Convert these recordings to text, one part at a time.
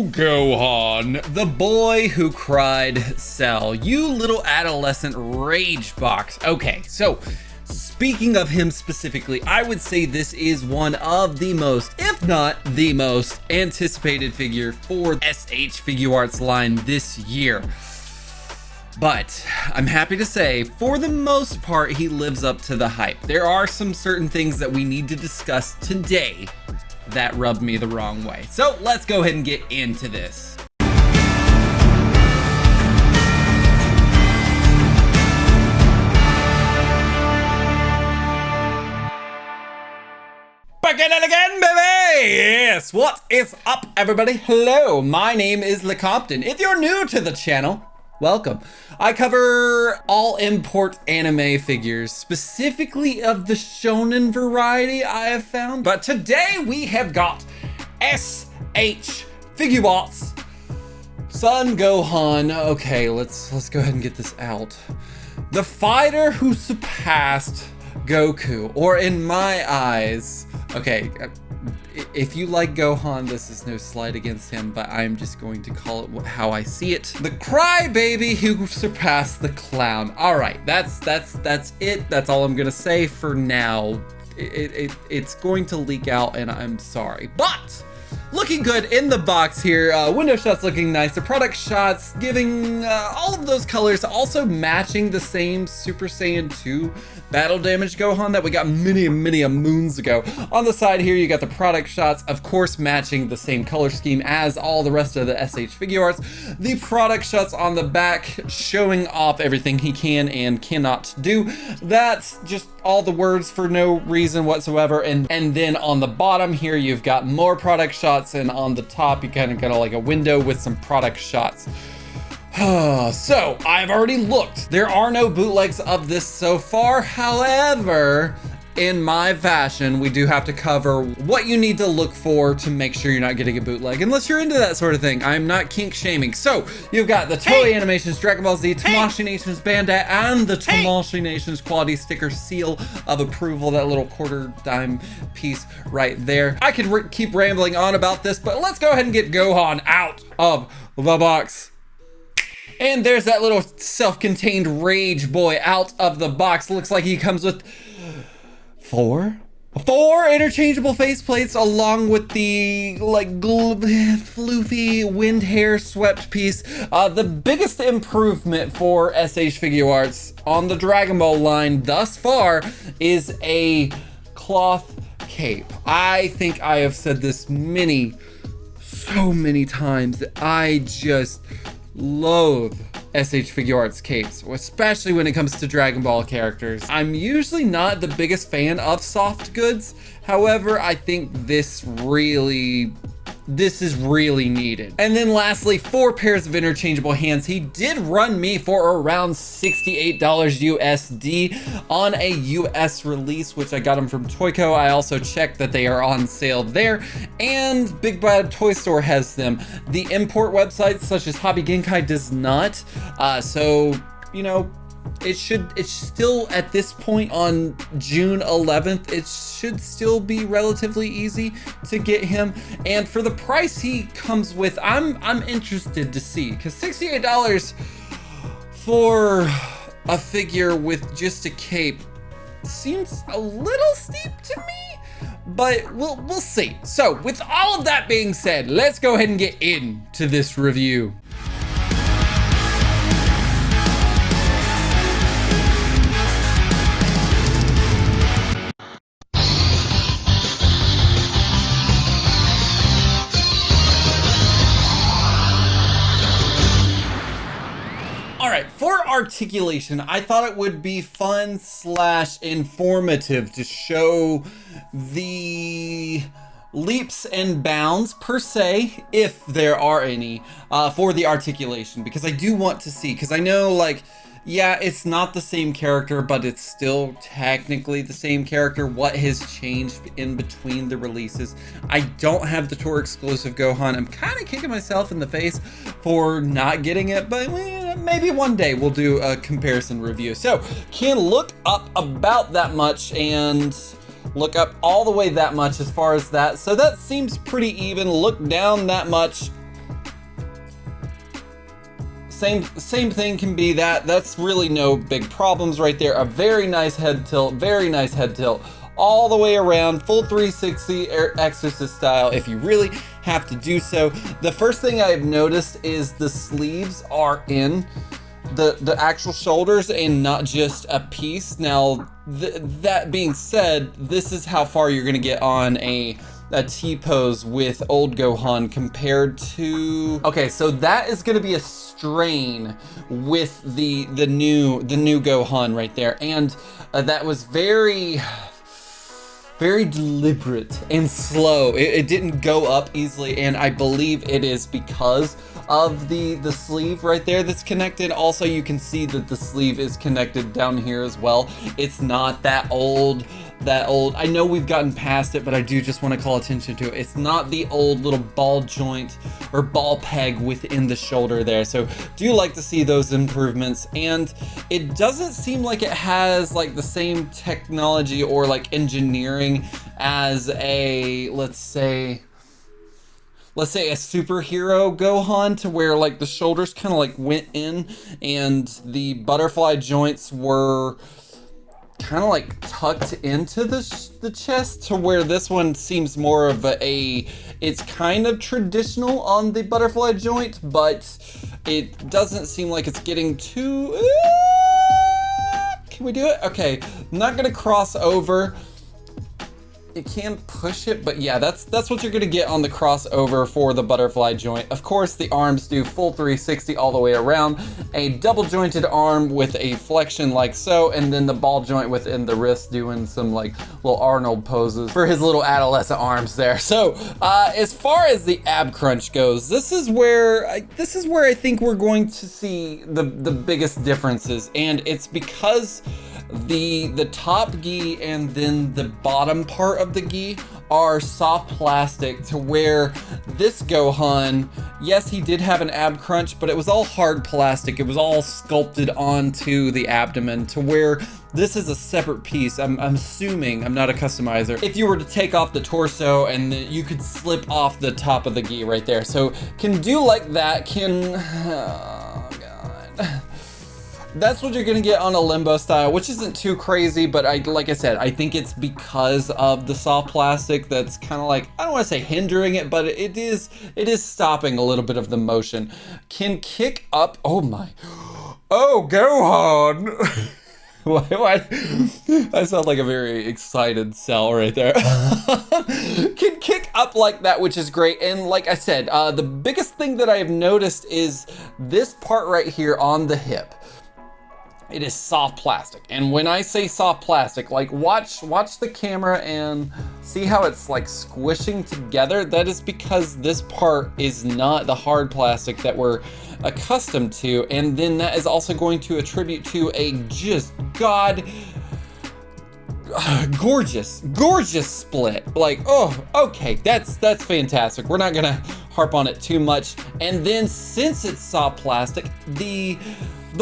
Oh, Gohan, the boy who cried Cell. You little adolescent rage box. Okay, so speaking of him specifically, I would say this is one of the most, if not the most, anticipated figure for SH Figuarts line this year. But I'm happy to say, for the most part, he lives up to the hype. There are some certain things that we need to discuss today that rubbed me the wrong way. So let's go ahead and get into this. Back at it again, baby! Yes, what is up, everybody? Hello, my name is LeCompton. If you're new to the channel, welcome. I cover all import anime figures, specifically of the shonen variety I have found. But today we have got SH Figuarts Saiyan Gohan. Okay, let's go ahead and get this out. The fighter who surpassed Goku, or in my eyes, okay, if you like Gohan, this is no slight against him, but I'm just going to call it how I see it. The crybaby who surpassed the clown. All right, that's it. That's all I'm gonna say for now. It's going to leak out, and I'm sorry, but looking good in the box here. Window shots looking nice. The product shots giving all of those colors, also matching the same Super Saiyan 2 battle damage Gohan that we got many moons ago. On the side here, you got the product shots, of course, matching the same color scheme as all the rest of the SH Figuarts. The product shots on the back showing off everything he can and cannot do. That's just all the words for no reason whatsoever. And then on the bottom here, you've got more product shots, and on the top, you kind of got like a window with some product shots. So I've already looked. There are no bootlegs of this so far. However, in my fashion, we do have to cover what you need to look for to make sure you're not getting a bootleg, unless you're into that sort of thing. I'm not kink shaming. So you've got the Toei Animations, Dragonball Z, Tamashii Nations Bandai, and the Tamashii Nations quality sticker seal of approval, that little quarter dime piece right there. I could keep rambling on about this, but let's go ahead and get Gohan out of the box. And there's that little self-contained rage boy out of the box. Looks like he comes with four interchangeable faceplates, along with the like floofy wind hair swept piece. The biggest improvement for SH Figuarts on the Dragon Ball line thus far is a cloth cape. I think I have said this so many times that I just loathe SH Figuarts capes, especially when it comes to Dragon Ball characters. I'm usually not the biggest fan of soft goods. However, I think this is really needed. And then lastly, 4 pairs of interchangeable hands. He did run me for around $68 USD on a US release, which I got him from Toyco. I also checked that they are on sale there, and Big Bad Toy Store has them. The import websites such as Hobby Genkai does not. So, you know, it's still, at this point on June 11th, it should still be relatively easy to get him. And for the price he comes with, I'm interested to see, because $68 for a figure with just a cape seems a little steep to me, but we'll see. So with all of that being said, let's go ahead and get into this review. For articulation, I thought it would be fun / informative to show the leaps and bounds per se, if there are any, for the articulation, because I do want to see, because I know, like, yeah, it's not the same character, but it's still technically the same character. What has changed in between the releases? I don't have the tour exclusive Gohan. I'm kind of kicking myself in the face for not getting it, but maybe one day we'll do a comparison review. So can look up about that much and look up all the way that much as far as that. So that seems pretty even. Look down that much. same thing can be that. That's really no big problems right there. A very nice head tilt, all the way around, full 360 exorcist style if you really have to do so. The first thing I've noticed is the sleeves are in the actual shoulders and not just a piece. Now, that being said, this is how far you're gonna get on a T-pose with old Gohan compared to... Okay, so that is gonna be a strain with the new Gohan right there. And that was very deliberate and slow. It didn't go up easily, and I believe it is because of the sleeve right there that's connected. Also, you can see that the sleeve is connected down here as well. It's not that old. I know we've gotten past it, but I do just want to call attention to it. It's not the old little ball joint or ball peg within the shoulder there. So do like to see those improvements. And it doesn't seem like it has like the same technology or like engineering as a, let's say a superhero Gohan, to where like the shoulders kind of like went in and the butterfly joints were kind of like tucked into the chest, to where this one seems more of it's kind of traditional on the butterfly joint, but it doesn't seem like it's getting too... Can we do it? Okay, I'm not gonna cross over. It can push it, but yeah, that's what you're gonna get on the crossover for the butterfly joint. Of course, the arms do full 360 all the way around, a double jointed arm with a flexion like so, and then the ball joint within the wrist doing some like little Arnold poses for his little adolescent arms there. So as far as the ab crunch goes, this is where I think we're going to see the biggest differences, and it's because the top gi and then the bottom part of the gi are soft plastic, to where this Gohan, yes, he did have an ab crunch, but it was all hard plastic. It was all sculpted onto the abdomen, to where this is a separate piece. I'm assuming, I'm not a customizer. If you were to take off the torso, and you could slip off the top of the gi right there. So can do like that, oh God. That's what you're gonna get on a limbo style, which isn't too crazy, but like I said, I think it's because of the soft plastic that's kind of like, I don't want to say hindering it, but it is stopping a little bit of the motion. Can kick up, oh my, oh Gohan. Why? I sound like a very excited Cell right there. Can kick up like that, which is great. And like I said, the biggest thing that I have noticed is this part right here on the hip. It is soft plastic. And when I say soft plastic, like watch the camera and see how it's like squishing together. That is because this part is not the hard plastic that we're accustomed to. And then that is also going to attribute to a just gorgeous split. Like, oh, okay, that's fantastic. We're not gonna harp on it too much. And then since it's soft plastic, the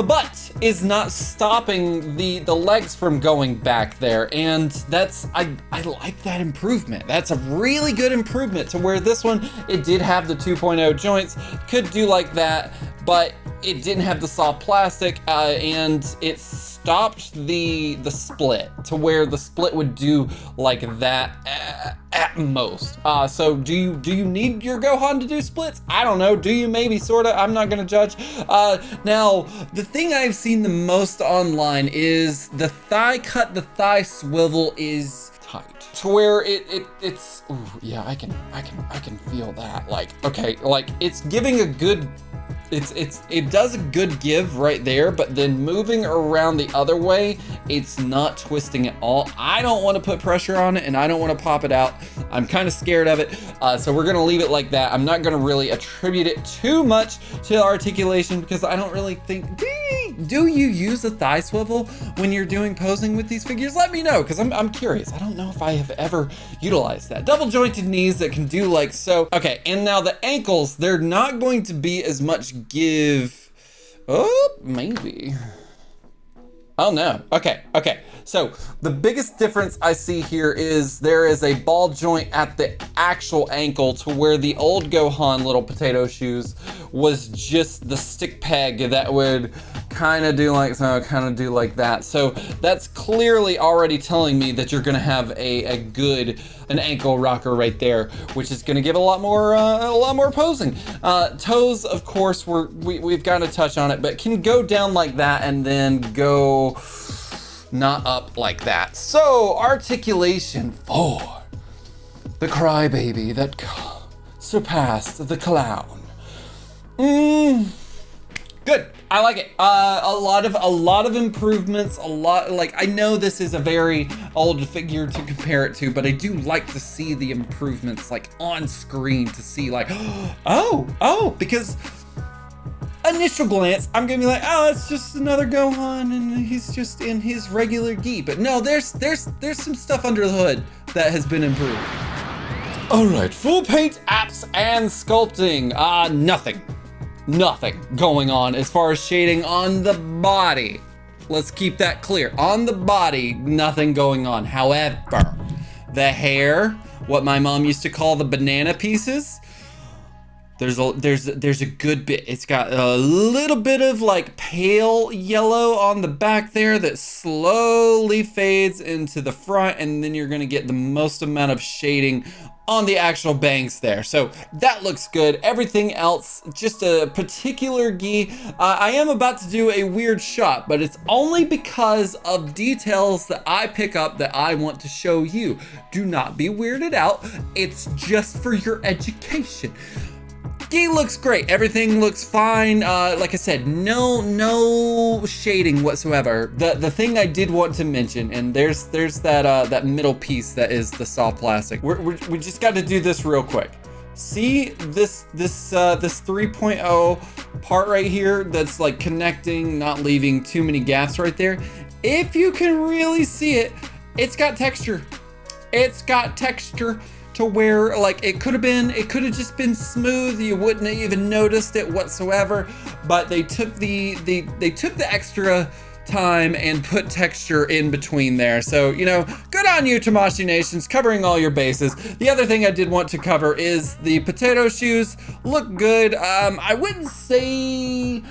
butt is not stopping the legs from going back there, and I like that improvement. That's a really good improvement, to where this one, it did have the 2.0 joints, could do like that, but it didn't have the soft plastic, and it stopped the split, to where the split would do like that at most. So do you need your Gohan to do splits? I don't know. Do you? Maybe, sorta. I'm not gonna judge. Now, the thing I've seen the most online is the thigh cut, the thigh swivel is tight, to where it's ooh, yeah, I can feel that. Like, okay, like it's giving a good, it does a good give right there, but then moving around the other way, it's not twisting at all. I don't want to put pressure on it, and I don't want to pop it out. I'm kind of scared of it, so we're gonna leave it like that. I'm not gonna really attribute it too much to the articulation, because I don't really think, do you use a thigh swivel when you're doing posing with these figures? Let me know, because I'm curious. I don't know if I have ever utilized that. Double jointed knees that can do like so. Okay, and now the ankles, they're not going to be as much give. Oh, maybe. Oh no. Okay. So the biggest difference I see here is there is a ball joint at the actual ankle, to where the old Gohan little potato shoes was just the stick peg that would kind of do like so, kind of do like that. So that's clearly already telling me that you're gonna have an ankle rocker right there, which is gonna give a lot more posing. Toes, of course, we've got to touch on it, but can go down like that and then go not up like that. So articulation for the crybaby that surpassed the clown. Good. I like it. A lot of improvements. Like, I know this is a very old figure to compare it to, but I do like to see the improvements like on screen to see like, oh, because initial glance, I'm gonna be like, oh, it's just another Gohan and he's just in his regular gi. But no, there's some stuff under the hood that has been improved. All right, full paint apps and sculpting. Nothing going on as far as shading on the body. Let's keep that clear. On the body, nothing going on. However, the hair, what my mom used to call the banana pieces, there's a good bit. It's got a little bit of like pale yellow on the back there that slowly fades into the front, and then you're gonna get the most amount of shading on the actual bangs there. So that looks good. Everything else, just a particular gi. I am about to do a weird shot, but it's only because of details that I pick up that I want to show you. Do not be weirded out. It's just for your education. Gi looks great. Everything looks fine. Like I said, no shading whatsoever. The thing I did want to mention, and there's that middle piece that is the soft plastic. We just got to do this real quick. See this 3.0 part right here that's like connecting, not leaving too many gaps right there. If you can really see it, it's got texture. It's got texture to where like it could have just been smooth. You wouldn't have even noticed it whatsoever. But they took the extra time and put texture in between there. So, you know, good on you, Tamashii Nations, covering all your bases. The other thing I did want to cover is the potato shoes look good. I would say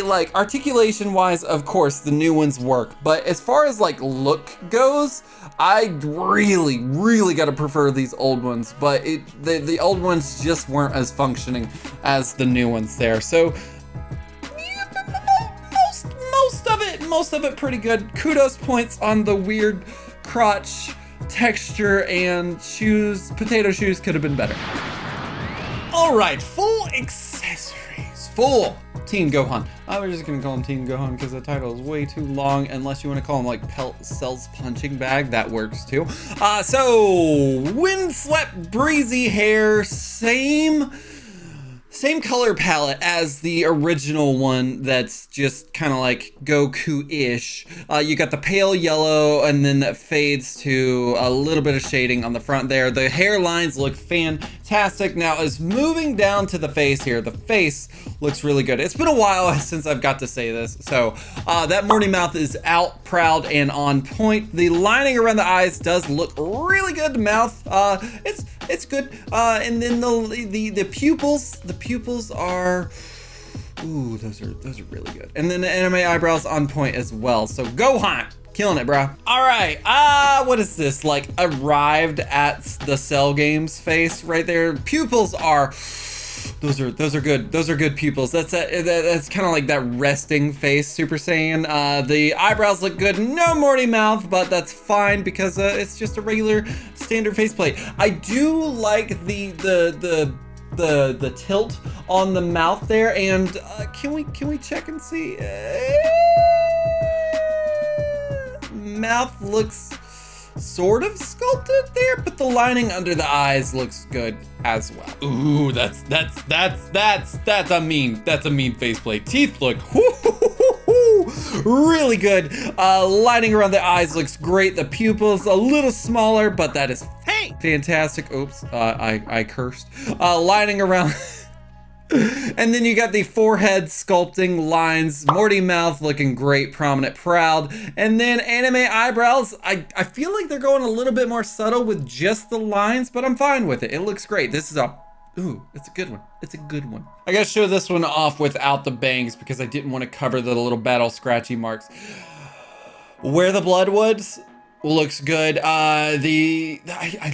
like articulation wise, of course, the new ones work. But as far as like look goes, I really gotta prefer these old ones, but the old ones just weren't as functioning as the new ones there. So most of it pretty good. Kudos points on the weird crotch texture, and shoes, potato shoes could have been better. All right, full accessories, full Teen Gohan. We're just gonna call him Teen Gohan because the title is way too long, unless you want to call him like Pelt Cells Punching Bag, that works too. So windswept breezy hair, same color palette as the original one that's just kind of like Goku-ish. You got the pale yellow, and then that fades to a little bit of shading on the front there. The hairlines look fantastic. Now, as moving down to the face here, the face looks really good. It's been a while since I've got to say this. So that Morty mouth is out, proud, and on point. The lining around the eyes does look really good. The mouth, it's good. And then the pupils are, ooh, those are really good. And then the anime eyebrows on point as well. So Gohan, killing it, bro. All right, what is this? Like arrived at the Cell Games face right there. Pupils are, those are good. Those are good pupils. That's kind of like that resting face Super Saiyan. The eyebrows look good. No Morty mouth, but that's fine because it's just a regular standard faceplate. I do like the tilt on the mouth there, and can we check and see? Mouth looks sort of sculpted there, but the lining under the eyes looks good as well. Ooh, that's a mean faceplate. Teeth look really good. Lining around the eyes looks great. The pupils a little smaller, but that is fantastic. Oops, I cursed. Lining around. And then you got the forehead sculpting lines, Morty mouth looking great, prominent, proud. And then anime eyebrows, I feel like they're going a little bit more subtle with just the lines, but I'm fine with it. It looks great. This is a Ooh, it's a good one. It's a good one. I gotta show this one off without the bangs because I didn't want to cover the little battle scratchy marks. Where the blood was looks good. I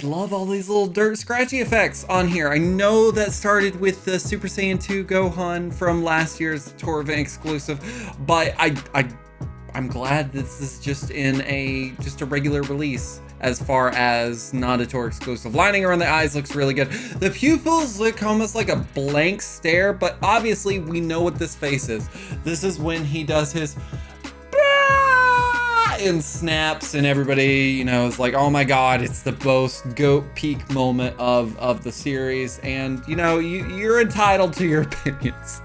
love all these little dirt scratchy effects on here. I know that started with the Super Saiyan 2 Gohan from last year's tour event exclusive, but I'm glad this is just in a regular release as far as not a tour exclusive. Lining around the eyes looks really good. The pupils look almost like a blank stare, but obviously we know what this face is. This is when he does his and snaps, and everybody, you know, is like, oh my god, it's the most goat peak moment of the series, and you know, you're entitled to your opinions.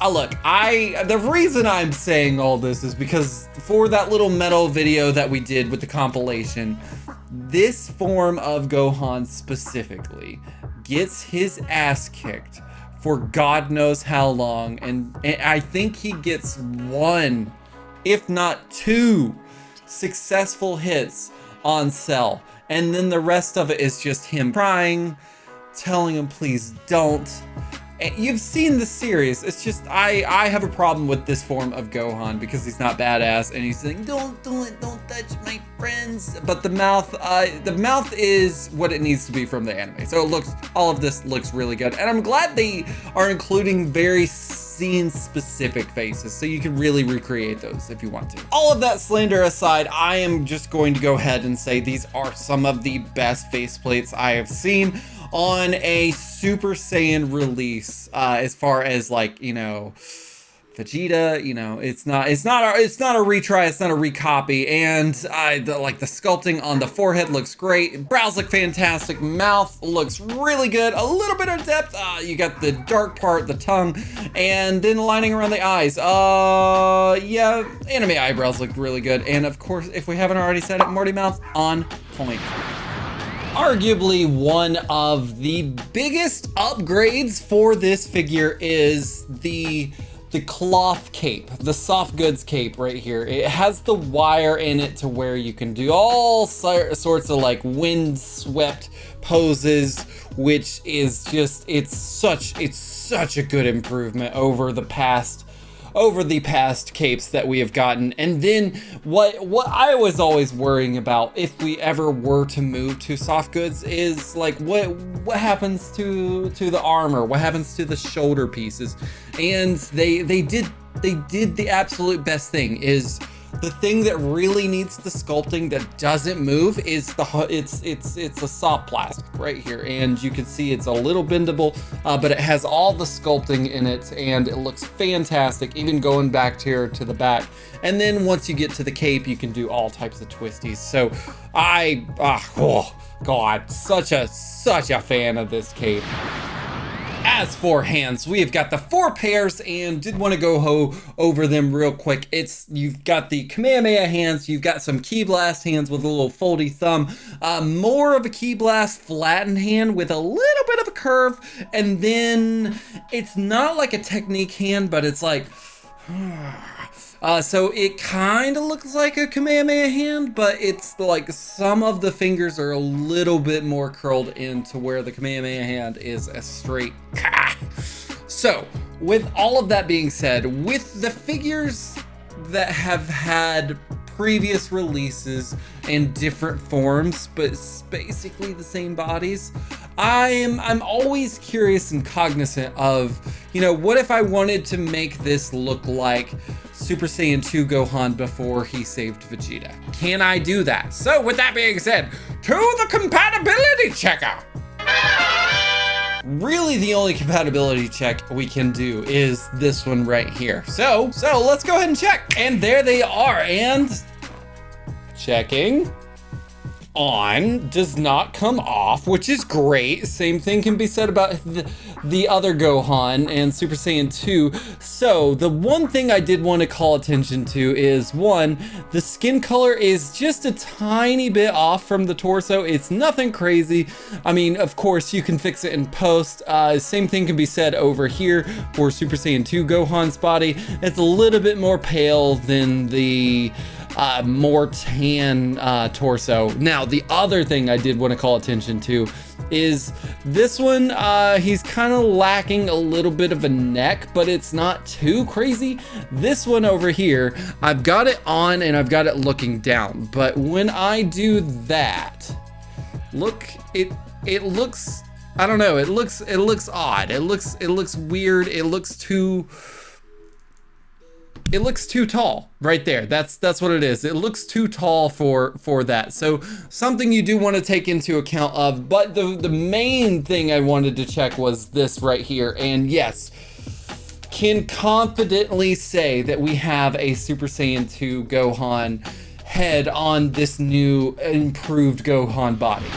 Look, the reason I'm saying all this is because for that little metal video that we did with the compilation, this form of Gohan specifically gets his ass kicked for God knows how long, and I think he gets one, if not two, successful hits on Cell, and then the rest of it is just him crying, telling him please don't. And you've seen the series. It's just I have a problem with this form of Gohan because he's not badass, and he's saying don't touch my friends. But the mouth is what it needs to be from the anime. So all of this looks really good, and I'm glad they are including very scene specific faces so you can really recreate those if you want to. All of that slander aside, I am just going to go ahead and say these are some of the best faceplates I have seen on a Super Saiyan release, as far as, like, you know, Vegeta, you know, it's not a retry, it's not a recopy, and the sculpting on the forehead looks great, brows look fantastic, mouth looks really good, a little bit of depth, you got the dark part, the tongue, and then lining around the eyes. Yeah, anime eyebrows look really good, and of course, if we haven't already said it, Morty mouth on point. Arguably one of the biggest upgrades for this figure is the cloth cape, the soft goods cape right here. It has the wire in it to where you can do all sorts of like wind-swept poses, which is just, it's such a good improvement over the past capes that we have gotten. And then what I was always worrying about if we ever were to move to soft goods is like what happens to the armor, what happens to the shoulder pieces. And they did the absolute best thing. Is the thing that really needs the sculpting that doesn't move is it's a soft plastic right here, and you can see it's a little bendable, but it has all the sculpting in it, and it looks fantastic, even going back here to the back. And then once you get to the cape, you can do all types of twisties. So oh god, such a fan of this cape. As for hands, we have got the 4 pairs, and did want to go over them real quick. You've got the Kamehameha hands, you've got some Ki Blast hands with a little foldy thumb, more of a Ki Blast flattened hand with a little bit of a curve, and then it's not like a technique hand, but it's like so it kind of looks like a Kamehameha hand, but it's like some of the fingers are a little bit more curled into where the Kamehameha hand is a straight Ka. So with all of that being said, with the figures that have had previous releases in different forms, but it's basically the same bodies, I'm always curious and cognizant of, you know, what if I wanted to make this look like Super Saiyan 2 Gohan before he saved Vegeta? Can I do that? So with that being said, to the compatibility checker. Really the only compatibility check we can do is this one right here. So let's go ahead and check. And there they are, and checking on does not come off, which is great. Same thing can be said about the other Gohan and Super Saiyan 2. So the one thing I did want to call attention to is, one, the skin color is just a tiny bit off from the torso. It's nothing crazy. I mean, of course you can fix it in post. Same thing can be said over here for Super Saiyan 2 Gohan's body. It's a little bit more pale than the more tan torso. Now, the other thing I did want to call attention to is this one, he's kind of lacking a little bit of a neck, but it's not too crazy. This one over here, I've got it on and I've got it looking down, but when I do that, look, it looks, I don't know, it looks odd. It looks weird. It looks too tall right there. That's what it is. It looks too tall for that. So something you do want to take into account of, but the main thing I wanted to check was this right here. And yes, can confidently say that we have a Super Saiyan 2 Gohan head on this new improved Gohan body.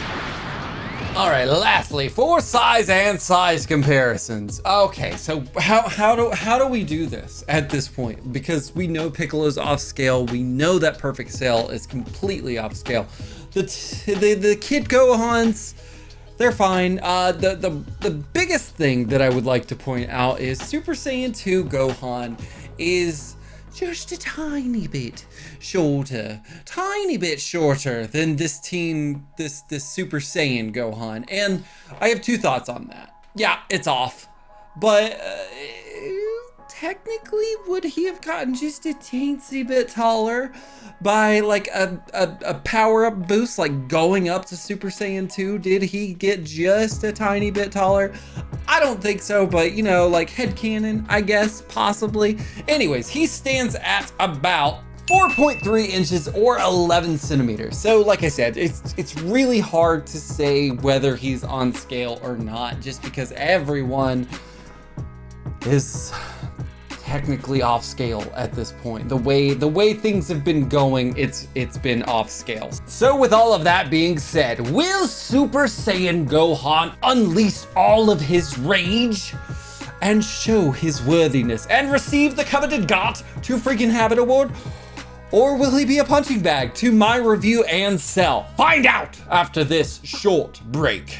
All right, lastly, for size and size comparisons. Okay, so how do we do this at this point? Because we know Piccolo's off scale. We know that Perfect Cell is completely off scale. The Kid Gohans, they're fine. The biggest thing that I would like to point out is Super Saiyan 2 Gohan is just a tiny bit shorter than this Super Saiyan Gohan. And I have two thoughts on that. Yeah, it's off, but technically, would he have gotten just a teensy bit taller by like a power-up boost, like going up to Super Saiyan 2? Did he get just a tiny bit taller? I don't think so, but you know, like headcanon, I guess, possibly. Anyways, he stands at about 4.3 inches or 11 centimeters. So like I said, it's really hard to say whether he's on scale or not, just because everyone is technically off scale at this point. The way things have been going, it's been off scale. So with all of that being said, will Super Saiyan Gohan unleash all of his rage and show his worthiness and receive the coveted Got to Freaking Habit Award? Or will he be a punching bag to my review and sell? Find out after this short break.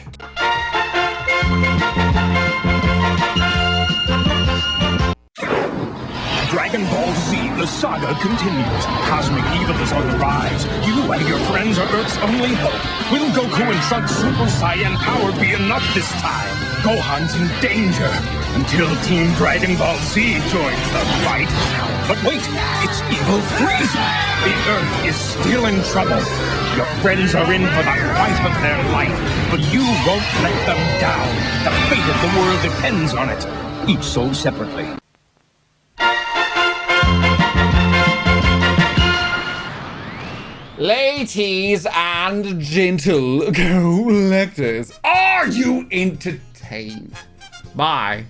Dragonball Z, the saga continues. Cosmic evil is on the rise. You and your friends are Earth's only hope. Will Goku and Trunks' Super Saiyan power be enough this time? Gohan's in danger until Team Dragonball Z joins the fight. But wait, it's evil Frieza! The Earth is still in trouble. Your friends are in for the fight of their life, but you won't let them down. The fate of the world depends on it. Each sold separately. Ladies and gentle collectors, are you entertained by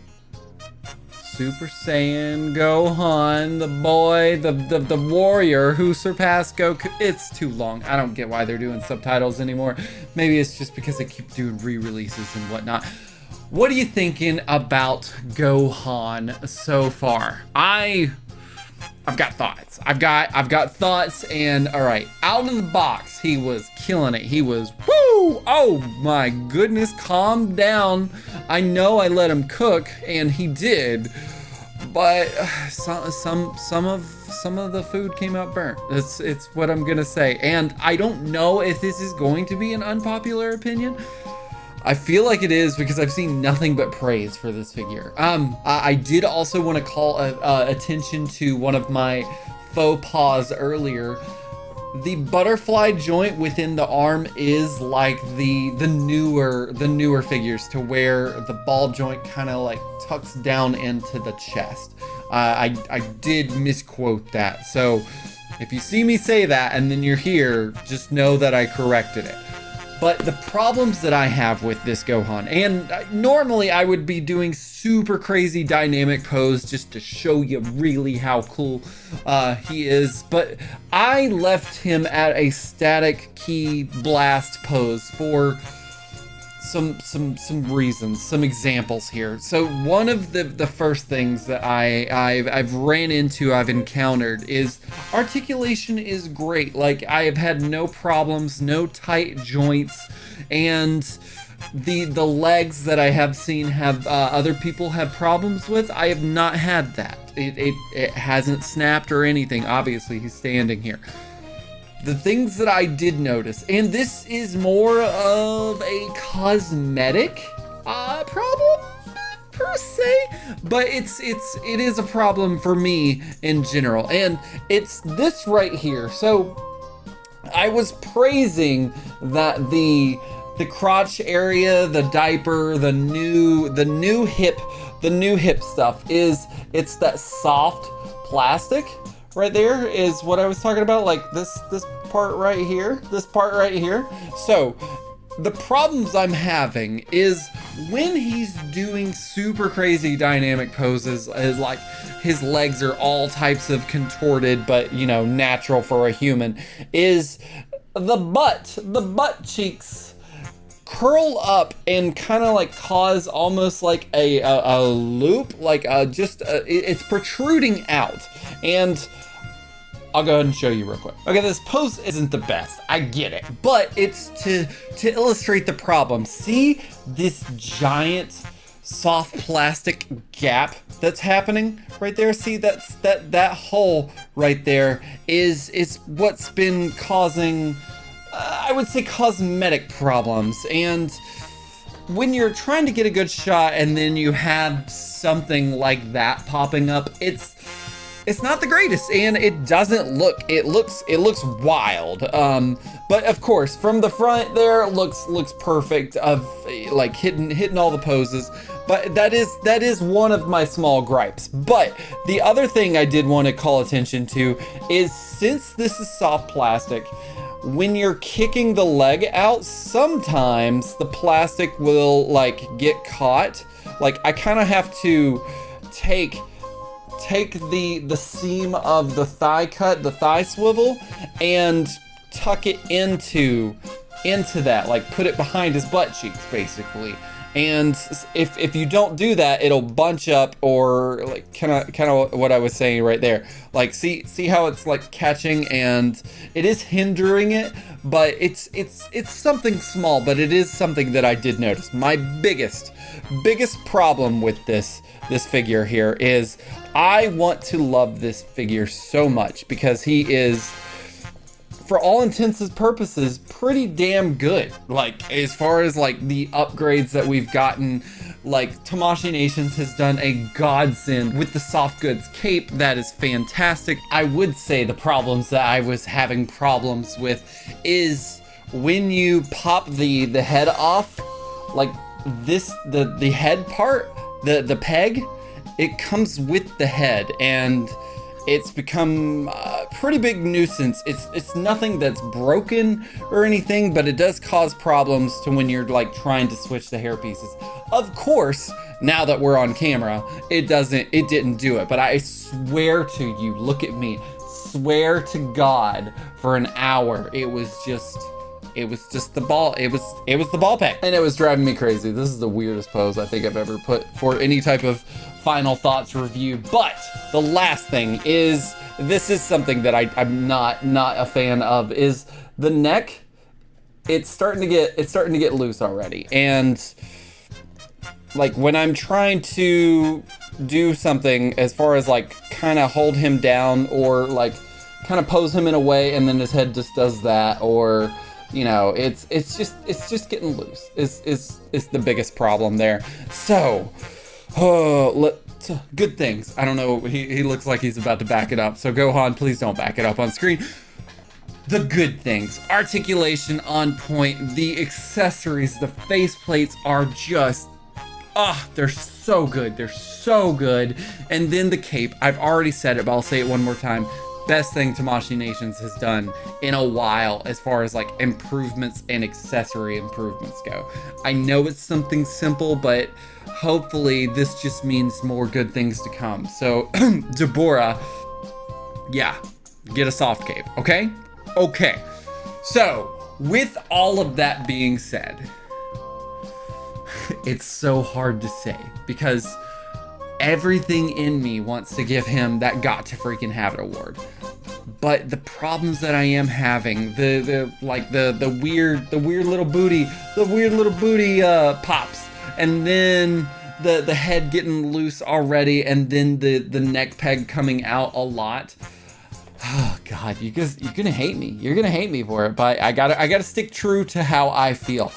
Super Saiyan Gohan, the boy, the warrior who surpassed Goku? It's too long. I don't get why they're doing subtitles anymore. Maybe it's just because they keep doing re-releases and whatnot. What are you thinking about Gohan so far? I've got thoughts. I've got thoughts, and all right, out of the box, he was killing it. He was, woo! Oh my goodness, calm down. I know I let him cook, and he did, but some of the food came out burnt. It's what I'm gonna say, and I don't know if this is going to be an unpopular opinion. I feel like it is because I've seen nothing but praise for this figure. I did also want to call attention to one of my faux pas earlier. The butterfly joint within the arm is like the newer figures, to where the ball joint kind of like tucks down into the chest. I did misquote that, so if you see me say that and then you're here, just know that I corrected it. But the problems that I have with this Gohan, and normally I would be doing super crazy dynamic pose just to show you really how cool he is, but I left him at a static key blast pose for some reasons, some examples here. So one of the first things that I've ran into, I've encountered, is articulation is great. Like, I have had no problems, no tight joints, and the legs that I have seen have other people have problems with, I have not had that. It hasn't snapped or anything. Obviously, he's standing here. the things that I did notice, and this is more of a cosmetic problem per se, but it is a problem for me in general, and it's this right here. So I was praising that the crotch area, the diaper, the new hip stuff it's that soft plastic right there is what I was talking about, like this part right here, So the problems I'm having is when he's doing super crazy dynamic poses, is like his legs are all types of contorted, but you know, natural for a human, is the butt cheeks curl up and kind of like cause almost like a loop, like it's protruding out. And I'll go ahead and show you real quick. Okay, this pose isn't the best, I get it, but it's to illustrate the problem. See this giant soft plastic gap that's happening right there? See, that hole right there is what's been causing, I would say, cosmetic problems. And when you're trying to get a good shot and then you have something like that popping up, it's not the greatest, and it doesn't look, it looks wild. But of course, from the front there, looks perfect, of like hitting all the poses. But that is one of my small gripes. But the other thing I did want to call attention to is, since this is soft plastic, when you're kicking the leg out, sometimes the plastic will like get caught. Like I kind of have to take the seam of the thigh cut, the thigh swivel, and tuck it into that, like put it behind his butt cheeks basically. And if you don't do that, it'll bunch up, or like kind of what I was saying right there. Like see how it's like catching, and it is hindering it, but it's something small, but it is something that I did notice. My biggest problem with this figure here is I want to love this figure so much because he is, for all intents and purposes, pretty damn good. Like, as far as like the upgrades that we've gotten, like Tamashii Nations has done a godsend with the soft goods cape. That is fantastic. I would say the problems that I was having problems with is when you pop the head off, like this, the head part, the peg, it comes with the head, and it's become a pretty big nuisance. It's nothing that's broken or anything, but it does cause problems to when you're like trying to switch the hair pieces. Of course, now that we're on camera, it didn't do it, but I swear to you, look at me, swear to God, for an hour, it was just the ball. It was the ball peg, and it was driving me crazy. This is the weirdest pose I think I've ever put for any type of final thoughts review. But the last thing is, this is something that I'm not a fan of, is the neck. It's starting to get loose already, and like when I'm trying to do something as far as like kind of hold him down, or like kind of pose him in a way, and then his head just does that, or you know, it's just getting loose is the biggest problem there. So good things. I don't know, he looks like he's about to back it up, so Gohan, please don't back it up on screen. The good things: articulation on point, the accessories, the face plates are just they're so good, and then the cape, I've already said it, but I'll say it one more time. Best thing Tamashii Nations has done in a while as far as like improvements and accessory improvements go. I know it's something simple, but hopefully this just means more good things to come. So Deborah, yeah, get a soft cape, okay? Okay, so with all of that being said, it's so hard to say because everything in me wants to give him that got to freaking have it award. But the problems that I am having, the weird little booty pops, and then the head getting loose already, and then the neck peg coming out a lot. Oh God, you're gonna hate me. You're gonna hate me for it, but I gotta stick true to how I feel.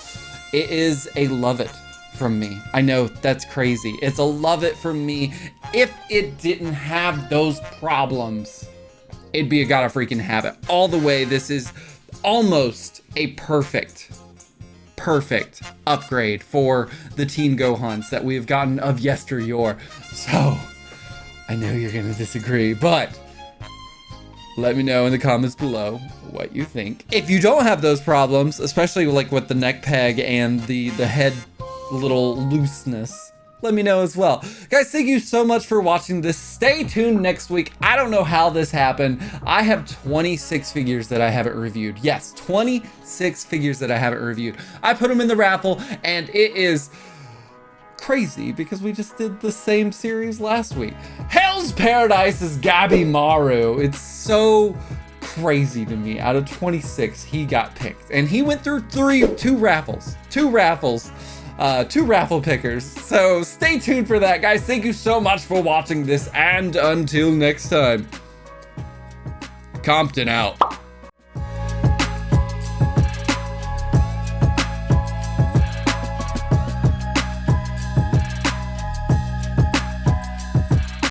It is a love it from me. I know that's crazy. It's a love it from me. If it didn't have those problems, it'd be a gotta freaking have it all the way. This is almost a perfect upgrade for the Teen Gohans that we have gotten of yesteryear. So I know you're gonna disagree, but let me know in the comments below what you think. If you don't have those problems, especially like with the neck peg and the head little looseness, let me know as well. Guys, thank you so much for watching this. Stay tuned next week. I don't know how this happened. I have 26 figures that I haven't reviewed. Yes, 26 figures that I haven't reviewed. I put them in the raffle and it is crazy because we just did the same series last week. Hell's Paradise is Gabi Maru. It's so crazy to me. Out of 26, he got picked and he went through two raffle pickers. So stay tuned for that, guys. Thank you so much for watching this, and until next time, Compton out.